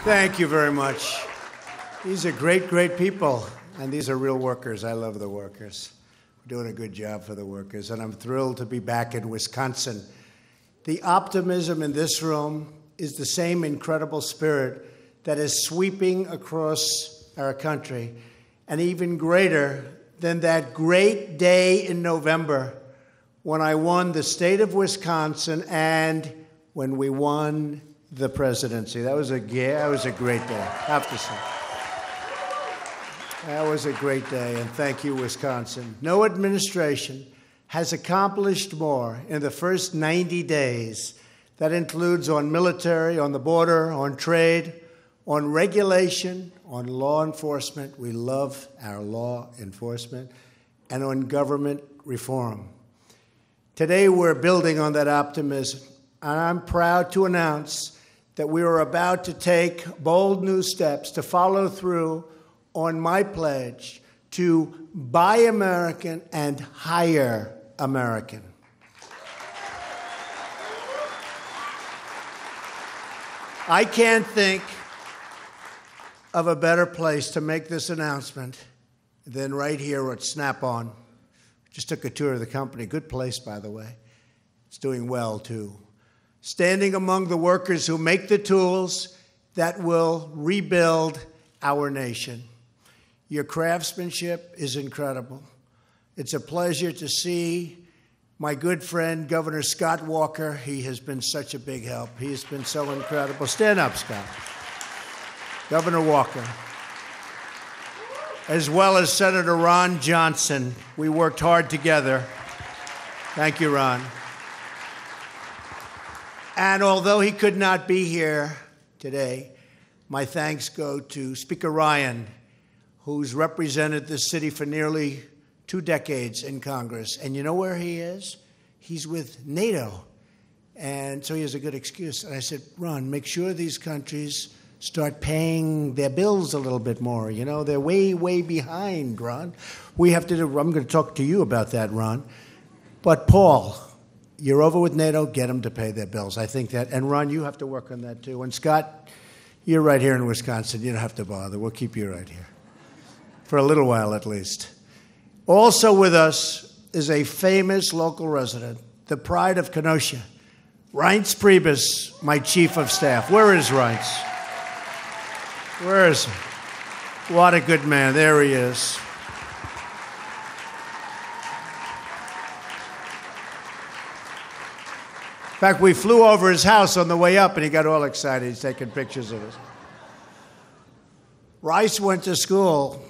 Thank you very much. These are great, great people, and these are real workers. I love the workers. We're doing a good job for the workers, and I'm thrilled to be back in Wisconsin. The optimism in this room is the same incredible spirit that is sweeping across our country, and even greater than that great day in November when I won the state of Wisconsin and when we won the presidency. That was a great day, I have to say. That was a great day, and thank you, Wisconsin. No administration has accomplished more in the first 90 days. That includes on military, on the border, on trade, on regulation, on law enforcement. We love our law enforcement, and on government reform. Today, we're building on that optimism, and I'm proud to announce that we are about to take bold new steps to follow through on my pledge to buy American and hire American. I can't think of a better place to make this announcement than right here at Snap-on. Just took a tour of the company. Good place, by the way. It's doing well, too. Standing among the workers who make the tools that will rebuild our nation. Your craftsmanship is incredible. It's a pleasure to see my good friend, Governor Scott Walker. He has been such a big help. He has been so incredible. Stand up, Scott. Governor Walker. As well as Senator Ron Johnson. We worked hard together. Thank you, Ron. And although he could not be here today, my thanks go to Speaker Ryan, who's represented this city for nearly 2 decades in Congress. And you know where he is? He's with NATO. And so he has a good excuse. And I said, Ron, make sure these countries start paying their bills a little bit more. You know, they're way, way behind, Ron. We have to do, I'm going to talk to you about that, Ron. But Paul, you're over with NATO, get them to pay their bills. I think that, and Ron, you have to work on that too. And Scott, you're right here in Wisconsin. You don't have to bother. We'll keep you right here. For a little while at least. Also with us is a famous local resident, the pride of Kenosha, Reince Priebus, my chief of staff. Where is Reince? Where is he? What a good man. There he is. In fact, we flew over his house on the way up, and he got all excited. He's taking pictures of us. Rice went to school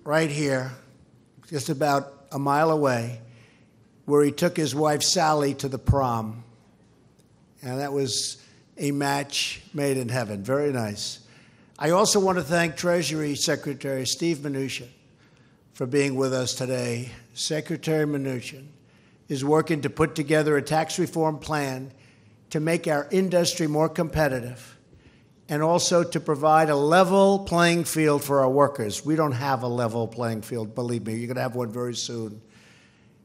right here, just about a mile away, where he took his wife, Sally, to the prom. And that was a match made in heaven. Very nice. I also want to thank Treasury Secretary Steve Mnuchin for being with us today. Secretary Mnuchin is working to put together a tax reform plan to make our industry more competitive and also to provide a level playing field for our workers. We don't have a level playing field, believe me. You're going to have one very soon.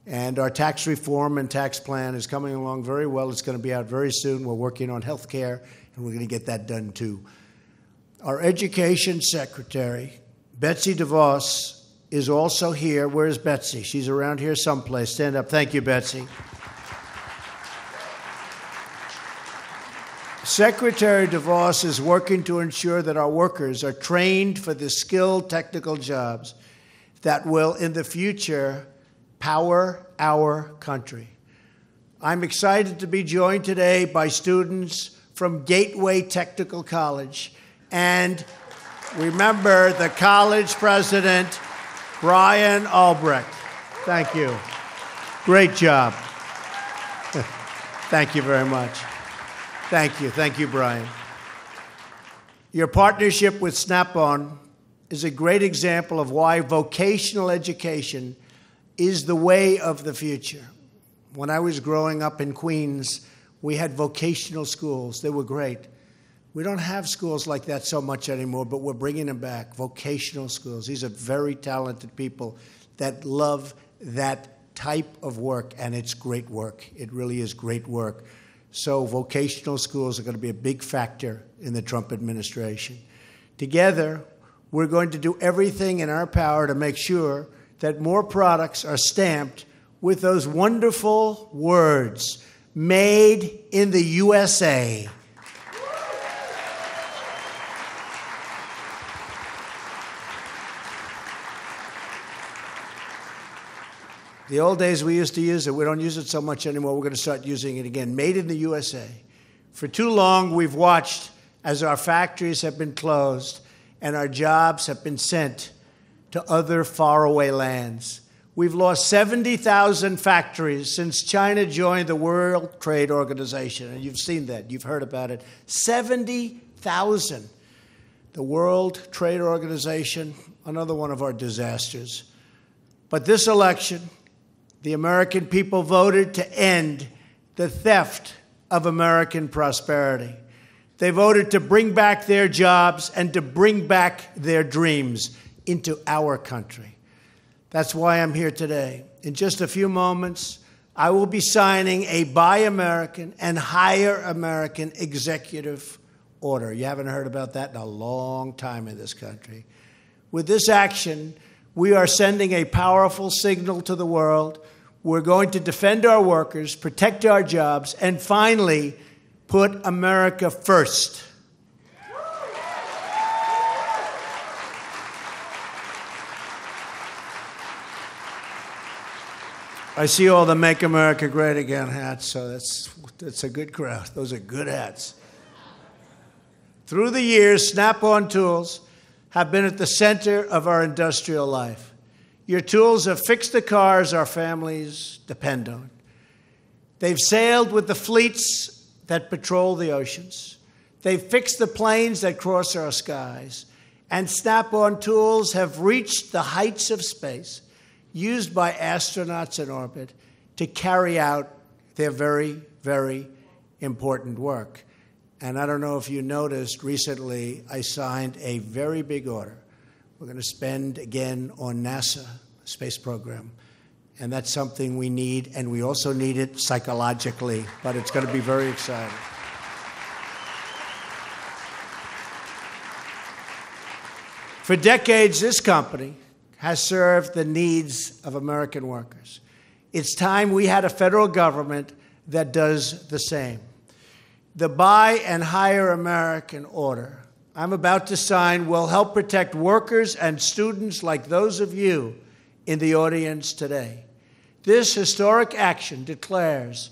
And our tax reform and tax plan is coming along very well. It's going to be out very soon. We're working on health care, and we're going to get that done, too. Our Education Secretary, Betsy DeVos, is also here. Where's Betsy? She's around here someplace. Stand up. Thank you, Betsy. Secretary DeVos is working to ensure that our workers are trained for the skilled technical jobs that will, in the future, power our country. I'm excited to be joined today by students from Gateway Technical College. And remember the college president, Brian Albrecht. Thank you. Great job. Thank you very much. Thank you. Thank you, Brian. Your partnership with Snap-on is a great example of why vocational education is the way of the future. When I was growing up in Queens, we had vocational schools. They were great. We don't have schools like that so much anymore, but we're bringing them back, vocational schools. These are very talented people that love that type of work, and it's great work. It really is great work. So vocational schools are going to be a big factor in the Trump administration. Together, we're going to do everything in our power to make sure that more products are stamped with those wonderful words, made in the USA. The old days we used to use it. We don't use it so much anymore. We're going to start using it again. Made in the USA. For too long, we've watched as our factories have been closed and our jobs have been sent to other faraway lands. We've lost 70,000 factories since China joined the World Trade Organization. And you've seen that. You've heard about it. 70,000. The World Trade Organization, another one of our disasters. But this election, the American people voted to end the theft of American prosperity. They voted to bring back their jobs and to bring back their dreams into our country. That's why I'm here today. In just a few moments, I will be signing a Buy American and Hire American executive order. You haven't heard about that in a long time in this country. With this action, we are sending a powerful signal to the world. We're going to defend our workers, protect our jobs, and finally, put America first. I see all the Make America Great Again hats, so that's a good crowd. Those are good hats. Through the years, Snap-on tools have been at the center of our industrial life. Your tools have fixed the cars our families depend on. They've sailed with the fleets that patrol the oceans. They've fixed the planes that cross our skies. And Snap-on tools have reached the heights of space, used by astronauts in orbit to carry out their very, very important work. And I don't know if you noticed, recently I signed a very big order. We're going to spend again on NASA space program. And that's something we need, and we also need it psychologically, but it's going to be very exciting. For decades, this company has served the needs of American workers. It's time we had a federal government that does the same. The Buy and Hire American order I'm about to sign will help protect workers and students like those of you in the audience today. This historic action declares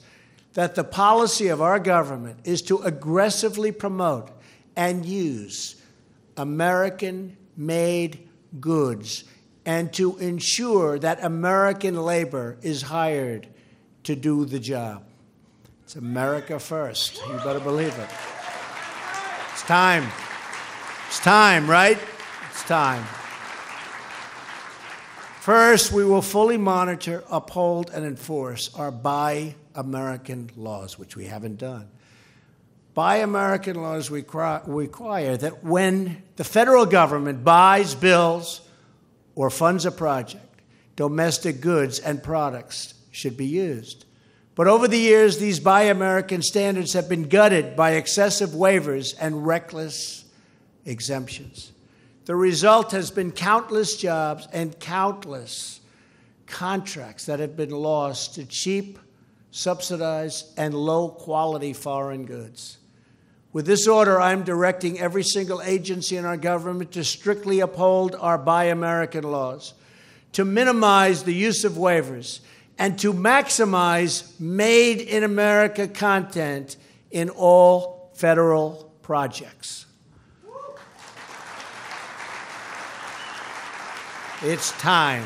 that the policy of our government is to aggressively promote and use American-made goods and to ensure that American labor is hired to do the job. It's America first. You better believe it. It's time. It's time, right? It's time. First, we will fully monitor, uphold, and enforce our Buy American laws, which we haven't done. Buy American laws require that when the federal government buys, builds, or funds a project, domestic goods and products should be used. But over the years, these Buy American standards have been gutted by excessive waivers and reckless exemptions. The result has been countless jobs and countless contracts that have been lost to cheap, subsidized, and low-quality foreign goods. With this order, I'm directing every single agency in our government to strictly uphold our Buy American laws, to minimize the use of waivers, and to maximize Made in America content in all federal projects. It's time.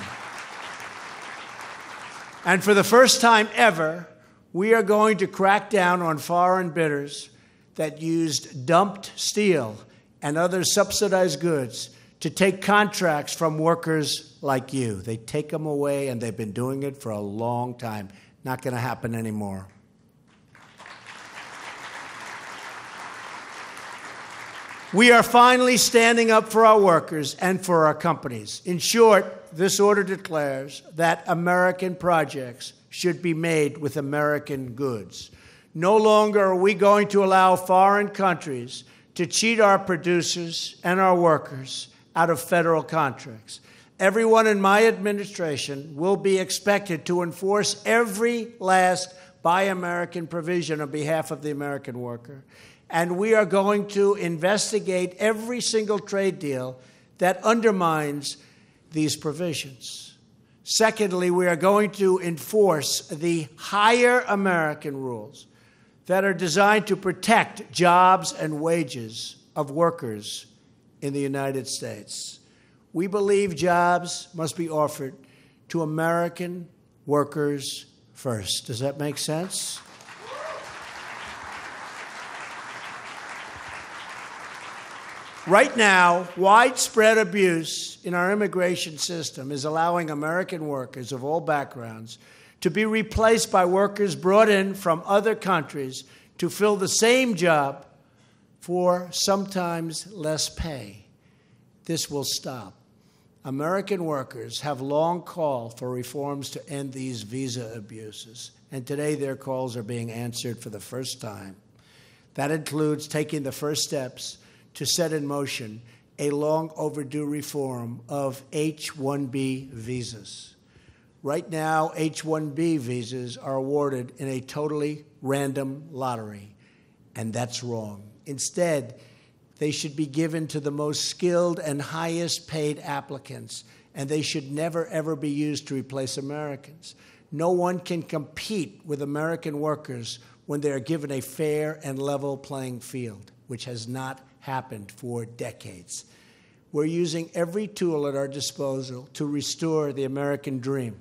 And for the first time ever, we are going to crack down on foreign bidders that used dumped steel and other subsidized goods to take contracts from workers like you. They take them away, and they've been doing it for a long time. Not going to happen anymore. We are finally standing up for our workers and for our companies. In short, this order declares that American projects should be made with American goods. No longer are we going to allow foreign countries to to cheat our producers and our workers out of federal contracts. Everyone in my administration will be expected to enforce every last Buy American provision on behalf of the American worker. And we are going to investigate every single trade deal that undermines these provisions. Secondly, we are going to enforce the higher American rules that are designed to protect jobs and wages of workers in the United States. We believe jobs must be offered to American workers first. Does that make sense? Right now, widespread abuse in our immigration system is allowing American workers of all backgrounds to be replaced by workers brought in from other countries to fill the same job for sometimes less pay. This will stop. American workers have long called for reforms to end these visa abuses, and today their calls are being answered for the first time. That includes taking the first steps to set in motion a long overdue reform of H1B visas. Right now, H1B visas are awarded in a totally random lottery, and that's wrong. Instead, they should be given to the most skilled and highest paid applicants, and they should never, ever be used to replace Americans. No one can compete with American workers when they are given a fair and level playing field, which has not happened for decades. We're using every tool at our disposal to restore the American dream.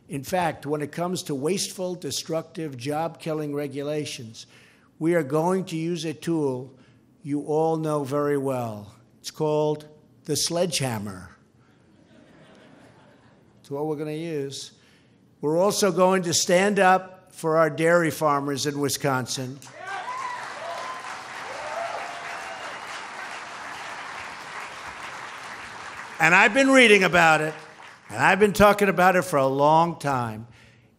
In fact, when it comes to wasteful, destructive, job-killing regulations, we are going to use a tool you all know very well. It's called the sledgehammer. It's what we're going to use. We're also going to stand up for our dairy farmers in Wisconsin. And I've been reading about it, and I've been talking about it for a long time,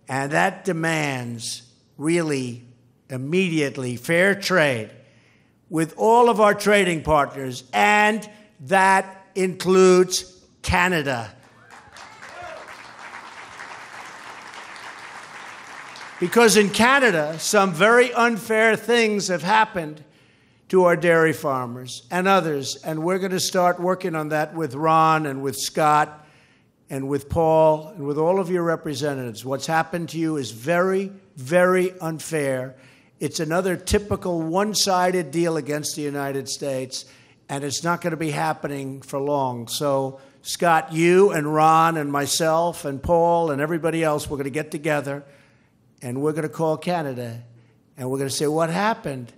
and that demands really immediately fair trade with all of our trading partners, and that includes Canada. Because in Canada, some very unfair things have happened to our dairy farmers and others, and we're going to start working on that with Ron and with Scott and with Paul and with all of your representatives. What's happened to you is very, very unfair. It's another typical one-sided deal against the United States, and it's not going to be happening for long. So, Scott, you and Ron and myself and Paul and everybody else, we're going to get together, and we're going to call Canada, and we're going to say, what happened?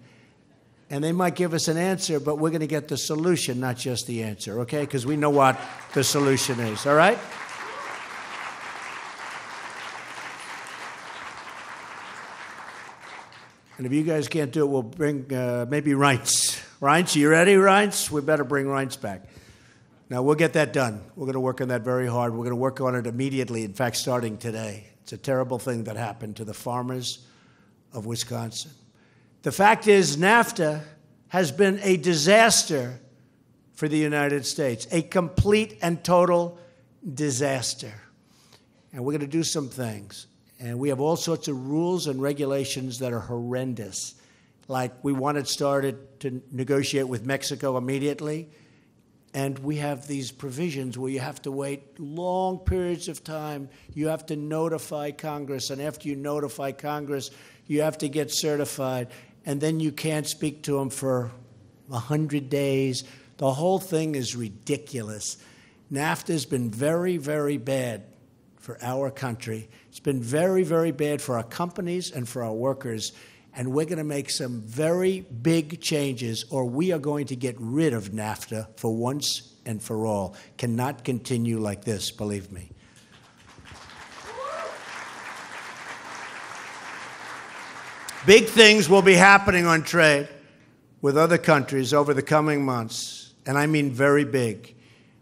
And they might give us an answer, but we're going to get the solution, not just the answer, okay? Because we know what the solution is, all right? And if you guys can't do it, we'll bring maybe Reince. Reince, you ready, Reince? We better bring Reince back. Now, we'll get that done. We're going to work on that very hard. We're going to work on it immediately, in fact, starting today. It's a terrible thing that happened to the farmers of Wisconsin. The fact is, NAFTA has been a disaster for the United States, a complete and total disaster. And we're going to do some things. And we have all sorts of rules and regulations that are horrendous. Like we wanted started to negotiate with Mexico immediately. And we have these provisions where you have to wait long periods of time. You have to notify Congress. And after you notify Congress, you have to get certified. And then you can't speak to them for 100 days. The whole thing is ridiculous. NAFTA has been very, very bad for our country. It's been very, very bad for our companies and for our workers. And we're going to make some very big changes, or we are going to get rid of NAFTA for once and for all. Cannot continue like this, believe me. Big things will be happening on trade with other countries over the coming months, and I mean very big.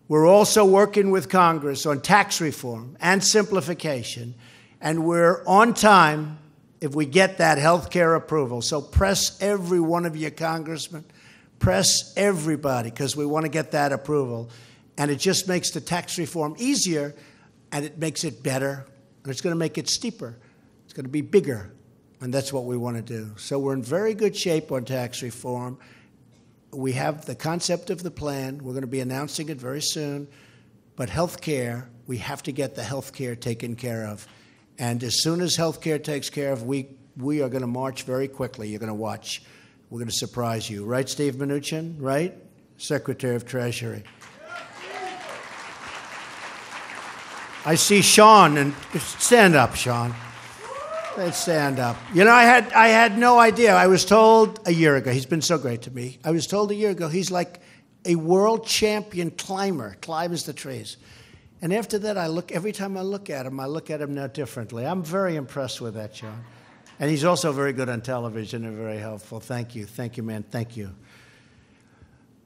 We're also working with Congress on tax reform and simplification, and we're on time if we get that health care approval. So press every one of you congressmen, Press everybody, because we want to get that approval. And it just makes the tax reform easier, and it makes it better, and it's going to make it steeper. It's going to be bigger, and that's what we want to do. So we're in very good shape on tax reform. We have the concept of the plan. We're going to be announcing it very soon. But health care, we have to get the health care taken care of. And as soon as health care takes care of, we are going to march very quickly. You're going to watch. We're going to surprise you. Right, Steve Mnuchin? Right? Secretary of Treasury. I see Sean, and stand up, Sean. Let's stand up. You know, I had no idea. I was told a year ago, he's been so great to me. I was told a year ago he's like a world champion climber, climbs the trees. And after that, every time I look at him now differently. I'm very impressed with that, Sean. And he's also very good on television and very helpful. Thank you, man, thank you.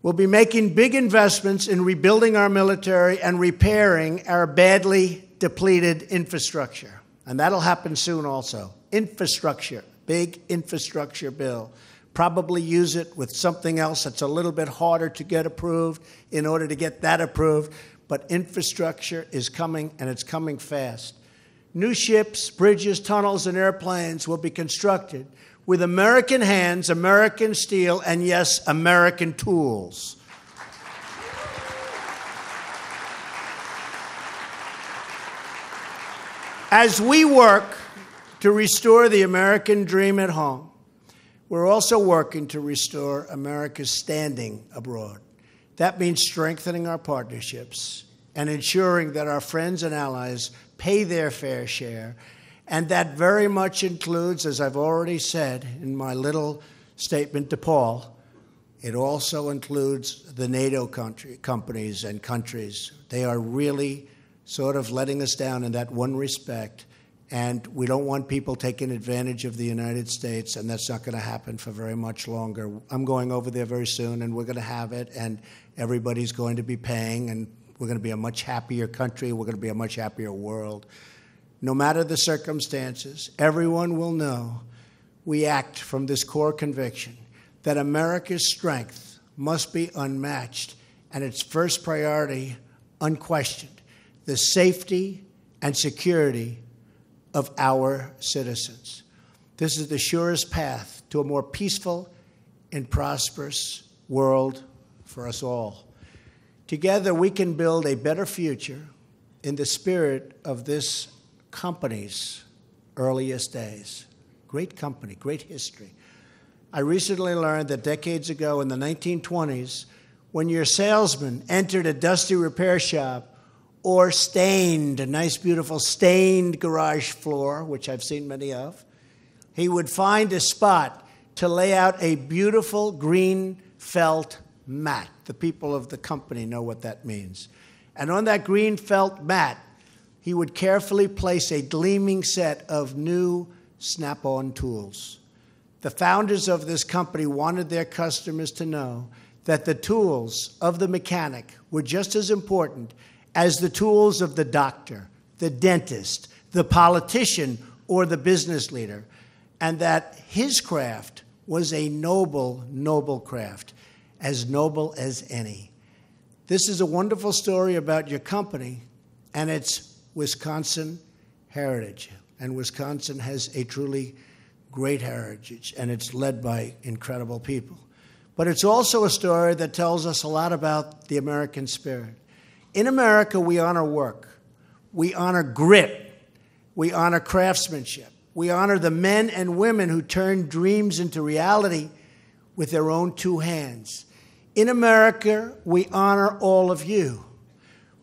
We'll be making big investments in rebuilding our military and repairing our badly depleted infrastructure. And that'll happen soon also. Infrastructure, big infrastructure bill. Probably use it with something else that's a little bit harder to get approved in order to get that approved. But infrastructure is coming, and it's coming fast. New ships, bridges, tunnels, and airplanes will be constructed with American hands, American steel, and yes, American tools. As we work to restore the American dream at home, we're also working to restore America's standing abroad. That means strengthening our partnerships and ensuring that our friends and allies pay their fair share. And that very much includes, as I've already said in my little statement to Paul, it also includes the NATO companies and countries. They are really sort of letting us down in that one respect. And we don't want people taking advantage of the United States, and that's not going to happen for very much longer. I'm going over there very soon, and we're going to have it, and everybody's going to be paying, and we're going to be a much happier country. We're going to be a much happier world. No matter the circumstances, everyone will know we act from this core conviction that America's strength must be unmatched, and its first priority, unquestioned, the safety and security of our citizens. This is the surest path to a more peaceful and prosperous world for us all. Together, we can build a better future in the spirit of this company's earliest days. Great company, great history. I recently learned that decades ago in the 1920s, when your salesman entered a dusty repair shop or stained, a nice, beautiful stained garage floor, which I've seen many of, he would find a spot to lay out a beautiful green felt mat. The people of the company know what that means. And on that green felt mat, he would carefully place a gleaming set of new Snap-on tools. The founders of this company wanted their customers to know that the tools of the mechanic were just as important as the tools of the doctor, the dentist, the politician, or the business leader, and that his craft was a noble, noble craft, as noble as any. This is a wonderful story about your company and its Wisconsin heritage. And Wisconsin has a truly great heritage, and it's led by incredible people. But it's also a story that tells us a lot about the American spirit. In America, we honor work. We honor grit. We honor craftsmanship. We honor the men and women who turn dreams into reality with their own two hands. In America, we honor all of you.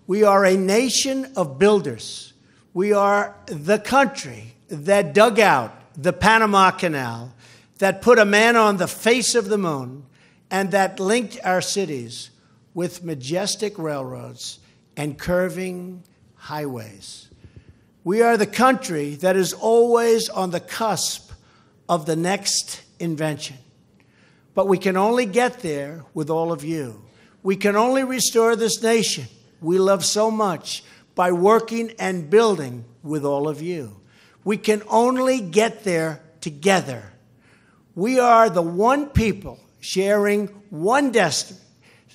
We are a nation of builders. We are the country that dug out the Panama Canal, that put a man on the face of the moon, and that linked our cities with majestic railroads and curving highways. We are the country that is always on the cusp of the next invention. But we can only get there with all of you. We can only restore this nation we love so much by working and building with all of you. We can only get there together. We are the one people sharing one destiny,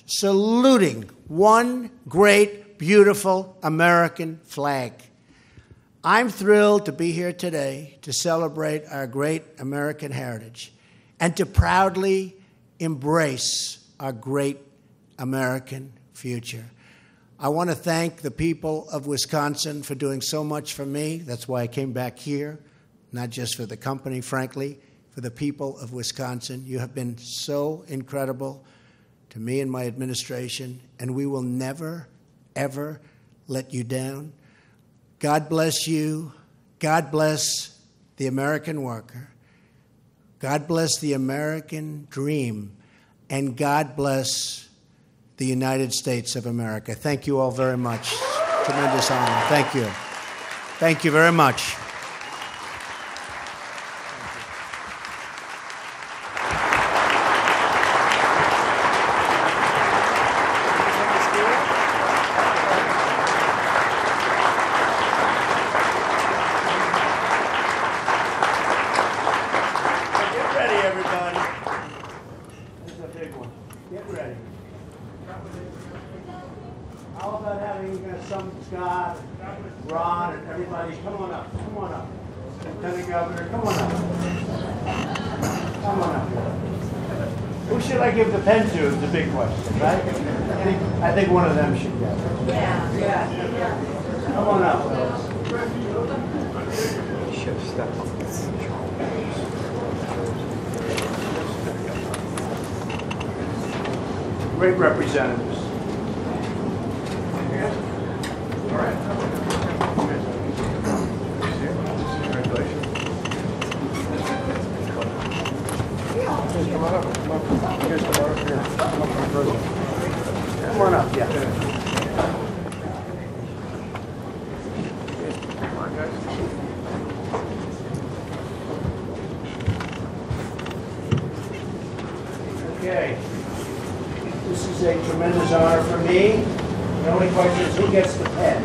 saluting one great, beautiful American flag. I'm thrilled to be here today to celebrate our great American heritage and to proudly embrace our great American future. I want to thank the people of Wisconsin for doing so much for me. That's why I came back here, not just for the company, frankly, for the people of Wisconsin. You have been so incredible to me and my administration, and we will never, ever let you down. God bless you. God bless the American worker. God bless the American dream. And God bless the United States of America. Thank you all very much. Tremendous honor. Thank you. Thank you very much. Get ready, everybody. This is a big one. Get ready. How about having some Scott, Ron, and everybody? Come on up. Come on up. Lieutenant Governor, come on up. Come on up. Who should I give the pen to is the big question, right? I think one of them should get it. Yeah. Come on up. Should step up. Great representatives. All right. Congratulations. Come on up. Come on up. Here's the bar here. Come up from further. Come on up, yeah. Come on, guys. Okay. This is a tremendous honor for me. The only question is who gets the pen.